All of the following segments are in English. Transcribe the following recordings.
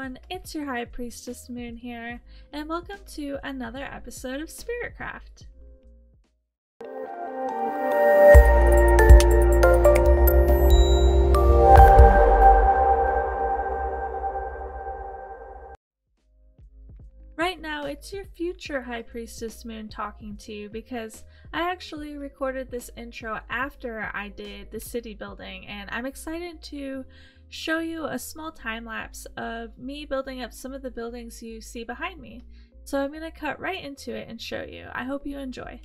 everyone, it's your High Priestess Moon here, and welcome to another episode of Spiritcraft. Right now, it's your future High Priestess Moon talking to you because I actually recorded this intro after I did the city building, and I'm excited to show you a small time lapse of me building up some of the buildings you see behind me. So I'm going to cut right into it and show you. I hope you enjoy.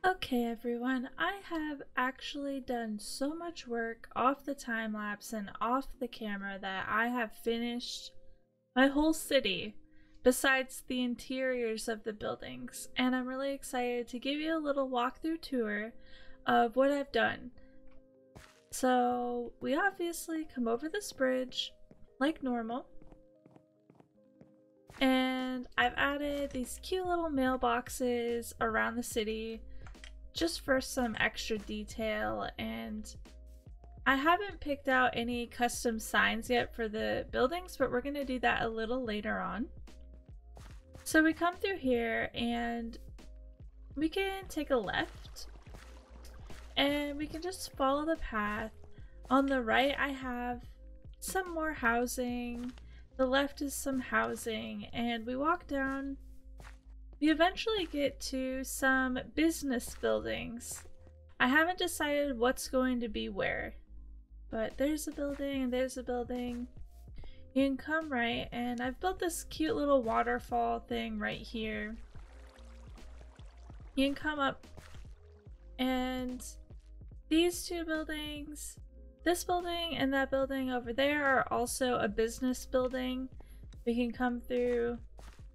Okay everyone, I have actually done so much work off the time lapse and off the camera that I have finished my whole city besides the interiors of the buildings, and I'm really excited to give you a little walkthrough tour of what I've done. So we obviously come over this bridge like normal, and I've added these cute little mailboxes around the city just for some extra detail, and I haven't picked out any custom signs yet for the buildings, but we're going to do that a little later on. So we come through here and we can take a left and we can just follow the path. On the right I have some more housing, the left is some housing, and we walk down. We eventually get to some business buildings. I haven't decided what's going to be where, but there's a building and there's a building. You can come right, and I've built this cute little waterfall thing right here. You can come up, and these two buildings, this building and that building over there, are also a business building. We can come through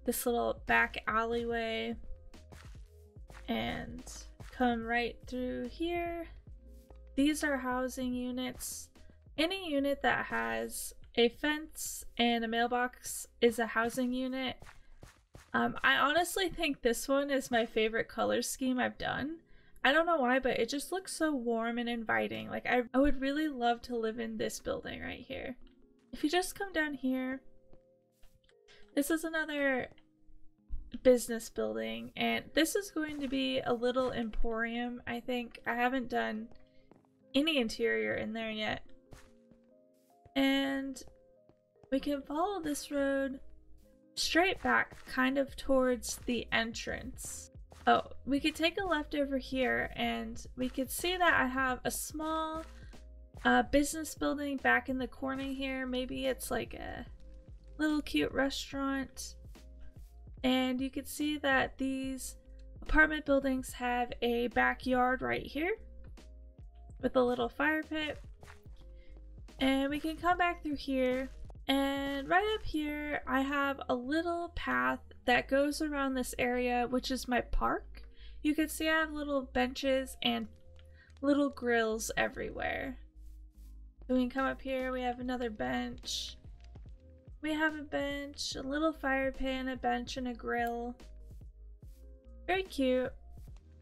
this little back alleyway and come right through here. These are housing units. Any unit that has a fence and a mailbox is a housing unit. I honestly think this one is my favorite color scheme I've done. I don't know why, but it just looks so warm and inviting. Like I would really love to live in this building right here. If you just come down here, this is another business building, and this is going to be a little emporium, I think. I haven't done any interior in there yet. And we can follow this road straight back kind of towards the entrance. Oh, we could take a left over here and we could see that I have a small business building back in the corner here. Maybe it's like a little cute restaurant, and you can see that these apartment buildings have a backyard right here with a little fire pit. And we can come back through here, and right up here I have a little path that goes around this area, which is my park. You can see I have little benches and little grills everywhere. So we can come up here, we have another bench. We have a bench, a little fire pit, a bench, and a grill. Very cute.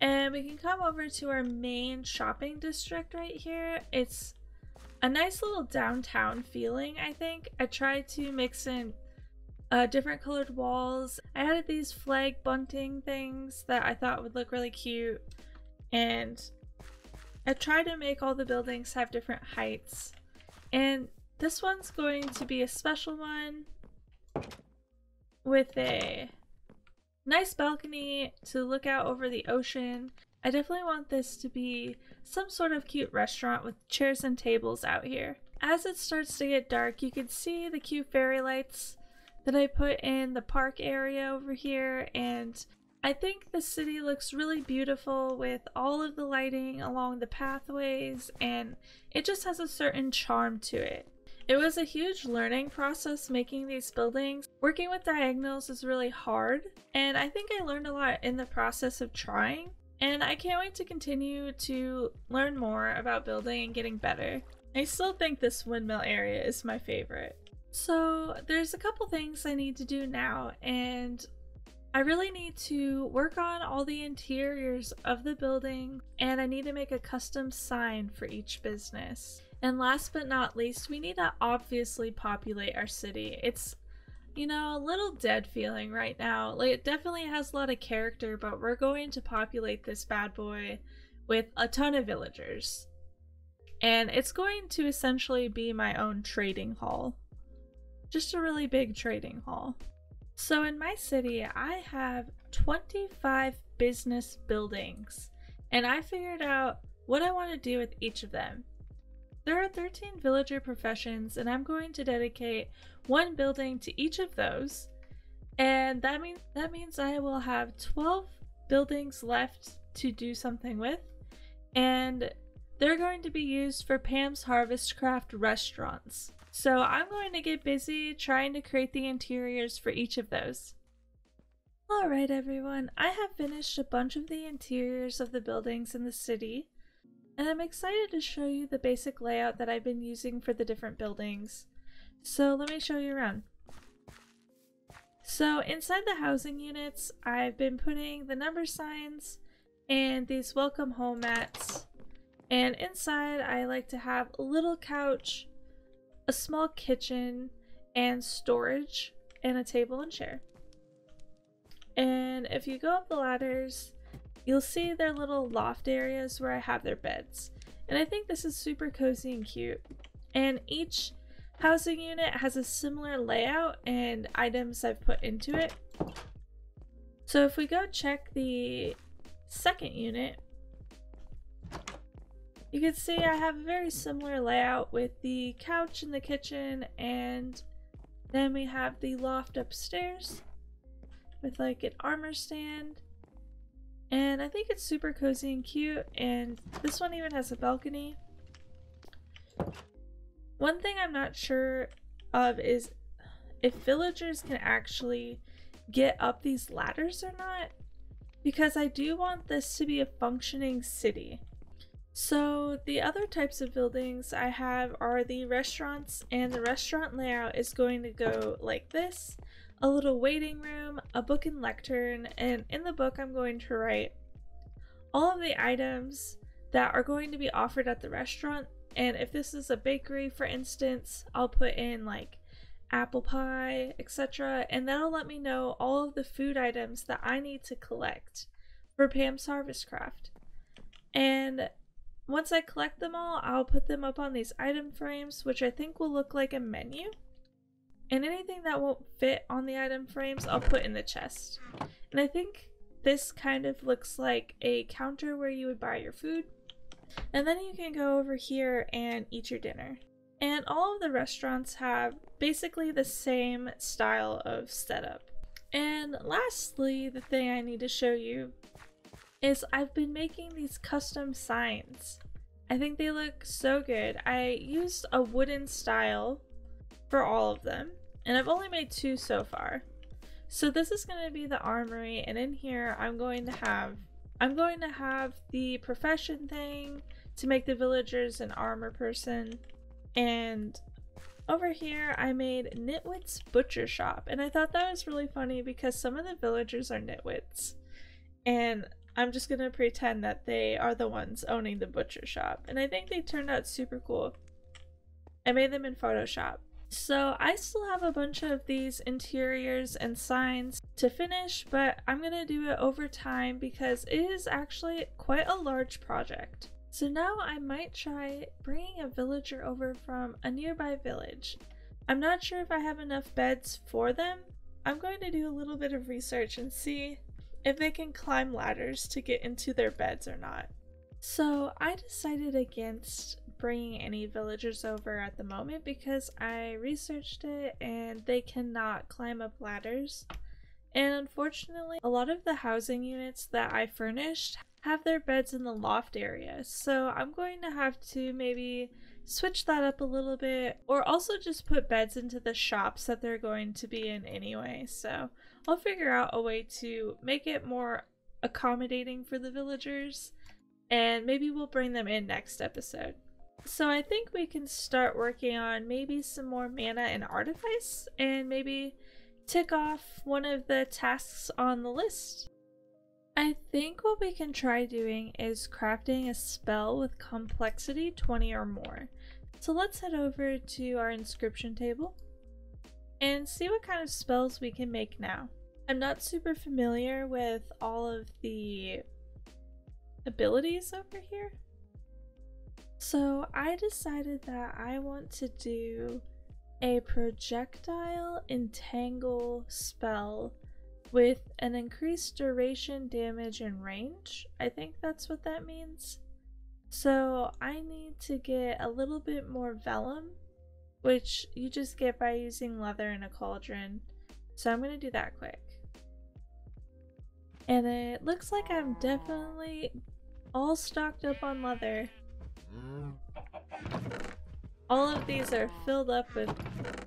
And we can come over to our main shopping district right here. It's a nice little downtown feeling, I think. I tried to mix in different colored walls. I added these flag bunting things that I thought would look really cute. And I tried to make all the buildings have different heights. And this one's going to be a special one with a nice balcony to look out over the ocean. I definitely want this to be some sort of cute restaurant with chairs and tables out here. As it starts to get dark, you can see the cute fairy lights that I put in the park area over here, and I think the city looks really beautiful with all of the lighting along the pathways, and it just has a certain charm to it. It was a huge learning process making these buildings. Working with diagonals is really hard, and I think I learned a lot in the process of trying, and I can't wait to continue to learn more about building and getting better. I still think this windmill area is my favorite. So there's a couple things I need to do now, and I really need to work on all the interiors of the building, and I need to make a custom sign for each business. And last but not least, we need to obviously populate our city. It's, you know, a little dead feeling right now. Like, it definitely has a lot of character, but we're going to populate this bad boy with a ton of villagers. And it's going to essentially be my own trading hall. Just a really big trading hall. So in my city, I have 25 business buildings, and I figured out what I want to do with each of them. There are 13 villager professions, and I'm going to dedicate one building to each of those, and that means I will have 12 buildings left to do something with, and they're going to be used for Pamsharvestcraft restaurants. So I'm going to get busy trying to create the interiors for each of those. Alright everyone, I have finished a bunch of the interiors of the buildings in the city, and I'm excited to show you the basic layout that I've been using for the different buildings. So let me show you around. So inside the housing units, I've been putting the number signs and these welcome home mats. And inside, I like to have a little couch, a small kitchen, and storage, and a table and chair. And if you go up the ladders, you'll see their little loft areas where I have their beds. And I think this is super cozy and cute. And each housing unit has a similar layout and items I've put into it. So if we go check the second unit, you can see I have a very similar layout with the couch in the kitchen, and then we have the loft upstairs with like an armor stand. And I think it's super cozy and cute, and this one even has a balcony. One thing I'm not sure of is if villagers can actually get up these ladders or not, because I do want this to be a functioning city. So the other types of buildings I have are the restaurants, and the restaurant layout is going to go like this. A little waiting room, a book and lectern, and in the book I'm going to write all of the items that are going to be offered at the restaurant. And if this is a bakery, for instance, I'll put in like apple pie, etc. And that'll let me know all of the food items that I need to collect for Pamsharvestcraft. And once I collect them all, I'll put them up on these item frames, which I think will look like a menu. And anything that won't fit on the item frames, I'll put in the chest. And I think this kind of looks like a counter where you would buy your food. And then you can go over here and eat your dinner. And all of the restaurants have basically the same style of setup. And lastly, the thing I need to show you is I've been making these custom signs. I think they look so good. I used a wooden style for all of them, and I've only made 2 so far. So this is going to be the armory, and in here I'm going to have the profession thing to make the villagers an armor person, and over here I made Nitwit's butcher shop, and I thought that was really funny because some of the villagers are nitwits, and I'm just gonna pretend that they are the ones owning the butcher shop, and I think they turned out super cool. I made them in Photoshop. So I still have a bunch of these interiors and signs to finish, but I'm gonna do it over time because it is actually quite a large project. So now I might try bringing a villager over from a nearby village. I'm not sure if I have enough beds for them. I'm going to do a little bit of research and see if they can climb ladders to get into their beds or not. So I decided against bringing any villagers over at the moment because I researched it and they cannot climb up ladders. And unfortunately, a lot of the housing units that I furnished have their beds in the loft area. So I'm going to have to maybe switch that up a little bit, or also just put beds into the shops that they're going to be in anyway. So I'll figure out a way to make it more accommodating for the villagers, and maybe we'll bring them in next episode. So I think we can start working on maybe some more mana and Artifice, and maybe tick off one of the tasks on the list. I think what we can try doing is crafting a spell with complexity 20 or more. So let's head over to our inscription table and see what kind of spells we can make now. I'm not super familiar with all of the abilities over here. So I decided that I want to do a projectile entangle spell with an increased duration, damage, and range. I think that's what that means. So I need to get a little bit more vellum, which you just get by using leather in a cauldron. So I'm going to do that quick. And it looks like I'm definitely all stocked up on leather. All of these are filled up with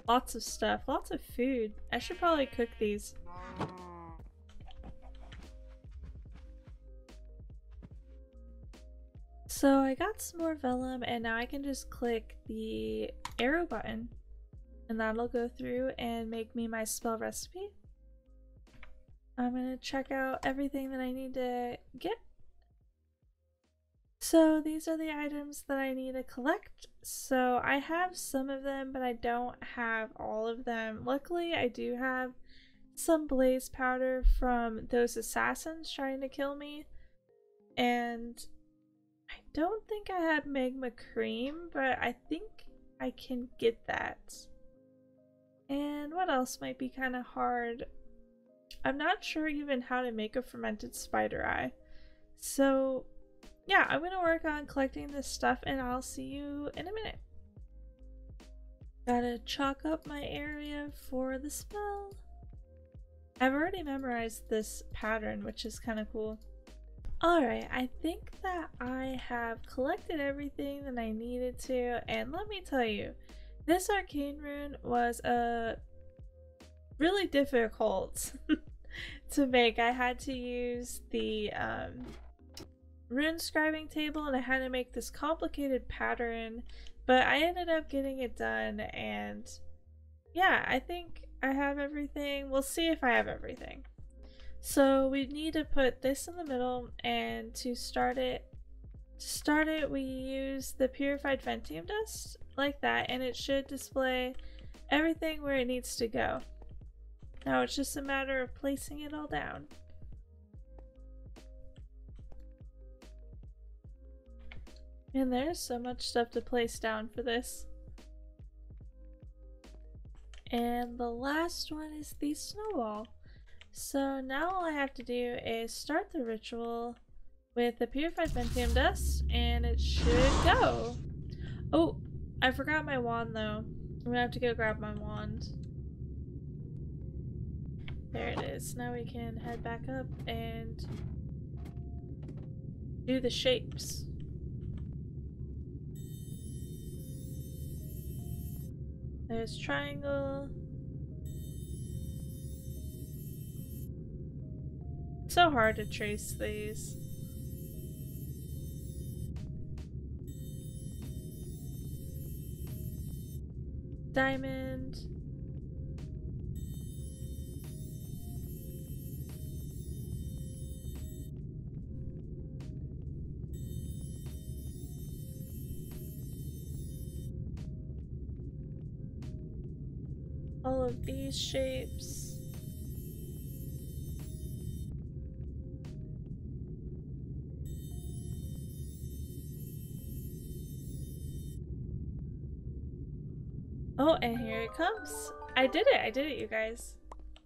lots of stuff, lots of food. I should probably cook these. So I got some more vellum, and now I can just click the arrow button and that'll go through and make me my spell recipe. I'm gonna check out everything that I need to get. So these are the items that I need to collect. So I have some of them, but I don't have all of them. Luckily, I do have some blaze powder from those assassins trying to kill me, and I don't think I have magma cream, but I think I can get that. And what else might be kind of hard? I'm not sure even how to make a fermented spider eye. So yeah, I'm gonna work on collecting this stuff, and I'll see you in a minute. Gotta chalk up my area for the spell. I've already memorized this pattern, which is kind of cool. Alright, I think that I have collected everything that I needed to, and let me tell you, this arcane rune was really difficult to make. I had to use the rune scribing table, and I had to make this complicated pattern, but I ended up getting it done, and yeah, I think I have everything. We'll see if I have everything. So we need to put this in the middle, and to start it, we use the purified Ventium dust like that, and it should display everything where it needs to go. Now it's just a matter of placing it all down. And there's so much stuff to place down for this. And the last one is the snowball. So now all I have to do is start the ritual with the purified Ventium dust, and it should go. Oh, I forgot my wand though. I'm gonna have to go grab my wand. There it is. Now we can head back up and do the shapes. There's triangle. It's so hard to trace these. Diamond. All of these shapes. Oh, and here it comes. I did it, you guys.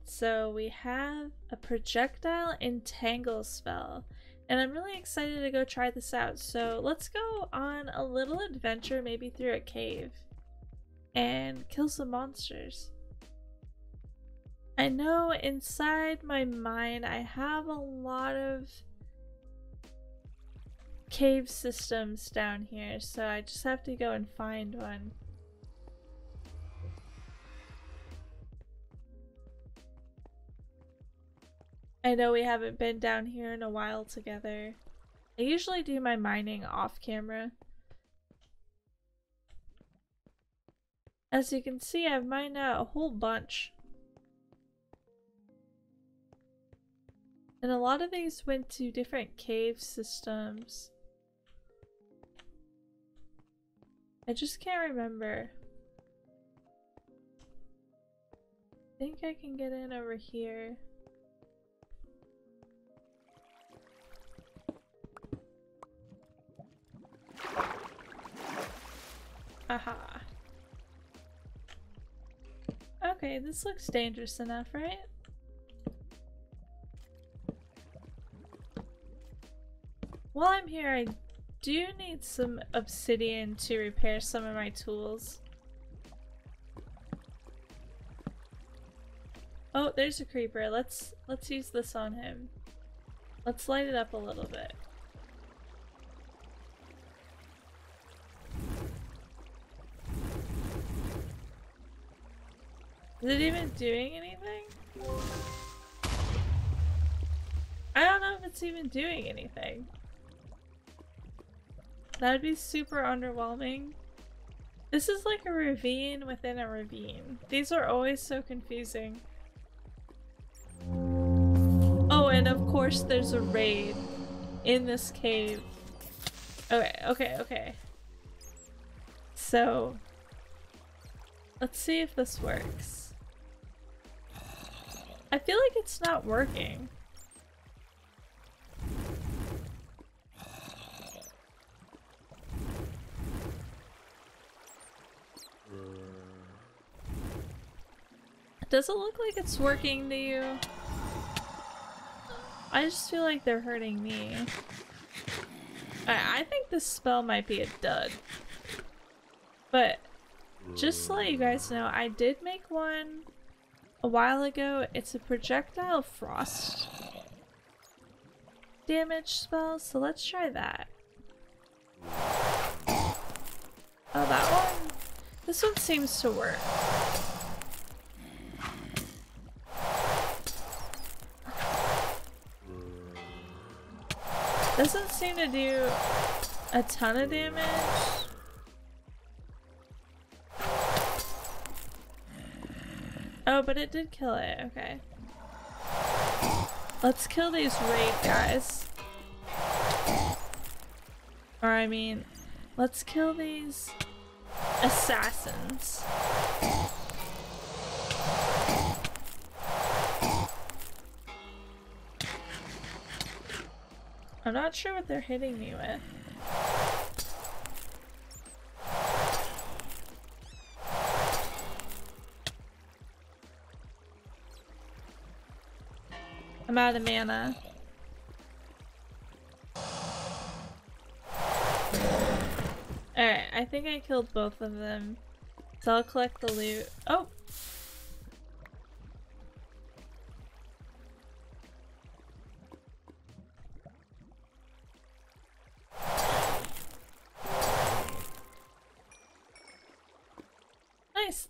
So we have a projectile entangle spell, and I'm really excited to go try this out. So let's go on a little adventure, maybe through a cave, and kill some monsters. I know inside my mind I have a lot of cave systems down here, so I just have to go and find one. I know we haven't been down here in a while together. I usually do my mining off camera. As you can see, I've mined out a whole bunch. And a lot of these went to different cave systems. I just can't remember. I think I can get in over here. Aha. Okay, this looks dangerous enough, right? While I'm here, I do need some obsidian to repair some of my tools. Oh, there's a creeper. Let's use this on him. Let's light it up a little bit. Is it even doing anything? I don't know if it's even doing anything. That'd be super underwhelming. This is like a ravine within a ravine. These are always so confusing. Oh, and of course there's a raid in this cave. Okay. So, let's see if this works. I feel like it's not working. Does it look like it's working to you? I just feel like they're hurting me. I think this spell might be a dud. But just to let you guys know, I did make one a while ago. It's a projectile frost damage spell, so let's try that. Oh, that one? This one seems to work. Doesn't seem to do a ton of damage. Oh, but it did kill it. Okay. Let's kill these raid guys. Or I mean, let's kill these assassins. I'm not sure what they're hitting me with. I'm out of mana. Alright, I think I killed both of them. So I'll collect the loot. Oh!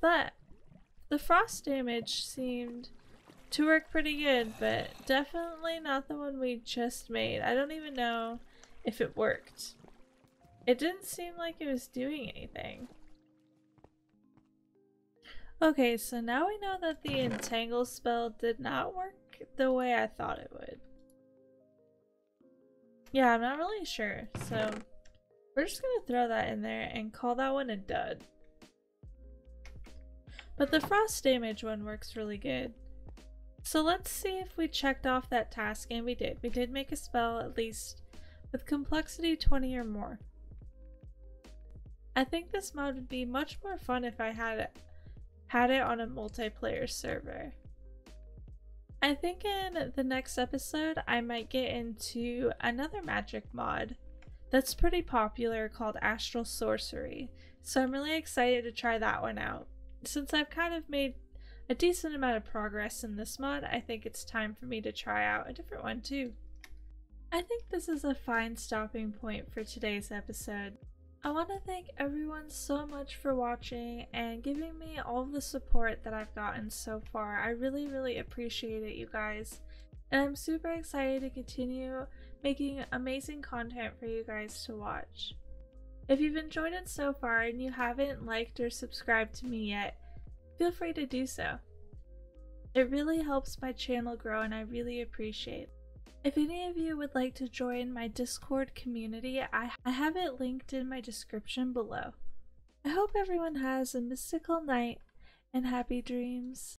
Nice. The frost damage seemed to work pretty good, but definitely not the one we just made. I don't even know if it worked. It didn't seem like it was doing anything. Okay, so now we know that the entangle spell did not work the way I thought it would. Yeah, I'm not really sure, so we're just gonna throw that in there and call that one a dud. But the frost damage one works really good. So let's see if we checked off that task, and we did. We did make a spell, at least, with complexity 20 or more. I think this mod would be much more fun if I had it on a multiplayer server. I think in the next episode I might get into another magic mod that's pretty popular called Astral Sorcery, so I'm really excited to try that one out. Since I've kind of made a decent amount of progress in this mod, I think it's time for me to try out a different one too. I think this is a fine stopping point for today's episode. I want to thank everyone so much for watching and giving me all of the support that I've gotten so far. I really appreciate it, you guys. And I'm super excited to continue making amazing content for you guys to watch. If you've enjoyed it so far and you haven't liked or subscribed to me yet, feel free to do so. It really helps my channel grow and I really appreciate it. If any of you would like to join my Discord community, I have it linked in my description below. I hope everyone has a mystical night and happy dreams.